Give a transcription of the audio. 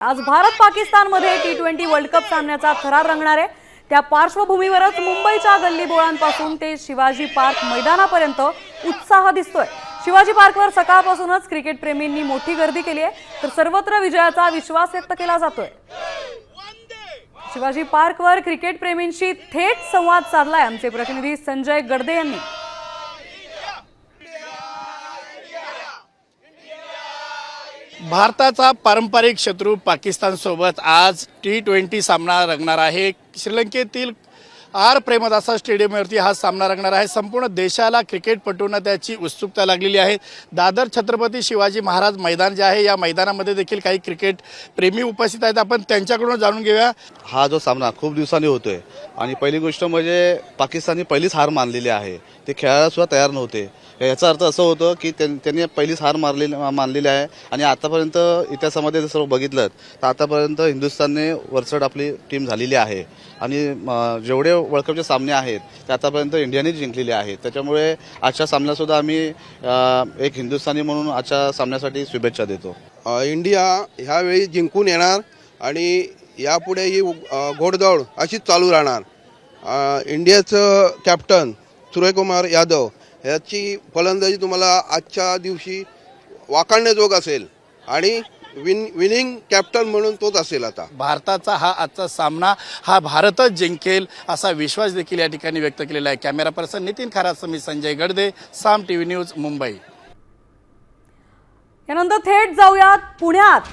आज भारत पाकिस्तानमध्ये T20 world cup सामन्याचा थरार रंगणार आहे। त्या पार्श्वभूमीवरच मुंबईच्या गल्लीबोळांपासून ते शिवाजी पार्क मैदानापर्यंत उत्साह दिसतोय। शिवाजी पार्कवर सकाळपासूनच क्रिकेट प्रेमींनी मोठी गर्दी केली आहे, तर सर्वत्र विजयाचा विश्वास व्यक्त केला जातोय। शिवाजी पार्कवर क्रिकेट प्रेमींशी थेट संवाद साधलाय आमचे प्रतिनिधी संजय गडदे यांनी। भारताचा पारंपरिक शत्रू पाकिस्तान सोबत आज T20 सामना रंगणार आहे। श्रीलंकेतील आर प्रेमदासा स्टेडियमवरती हा सामना रंगणार आहे। संपूर्ण देशाला क्रिकेटपटूंना त्याची उत्सुकता लागलेली आहे। दादर छत्रपती शिवाजी महाराज मैदान जे आहे, या मैदानामध्ये देखील काही क्रिकेट प्रेमी उपस्थित आहेत। आपण त्यांच्याकडून जाणून घेऊया। हा जो सामना खूप दिवसांनी होतोय आणि पहिली गोष्ट म्हणजे पाकिस्तानने पहिलीच हार मानलेली आहे। ते खेळायला सुद्धा तयार नव्हते। याचा अर्थ असं होतं की त्यांनी पहिलीच हार मानलेली आहे आणि आतापर्यंत इतिहासामध्ये जर बघितलं तर आतापर्यंत हिंदुस्थानने वरचढ आपली टीम झालेली आहे आणि जेवढे वर्ल्ड कपचे सामने आहेत ते आतापर्यंत इंडियाने जिंकलेले आहेत। त्याच्यामुळे आजच्या सामन्यासुद्धा आम्ही एक हिंदुस्थानी म्हणून आजच्या सामन्यासाठी शुभेच्छा देतो। इंडिया ह्यावेळी जिंकून येणार आणि यापुढे ही घोडदौड अशीच चालू राहणार। इंडियाचं कॅप्टन सूर्यकुमार यादव याची फलंदाजी तुम्हाला आजच्या दिवशी वाखाणण्याजोग असेल आणि विनिंग कॅप्टन म्हणून तोच असेल। आता भारताचा हा आजचा सामना हा भारतच जिंकेल असा विश्वास देखील या ठिकाणी व्यक्त केलेला आहे। कॅमेरा पर्सन नितीन खरात, मी संजय गडदे, साम टीव्ही न्यूज, मुंबई। यानंतर थेट जाऊयात पुण्यात।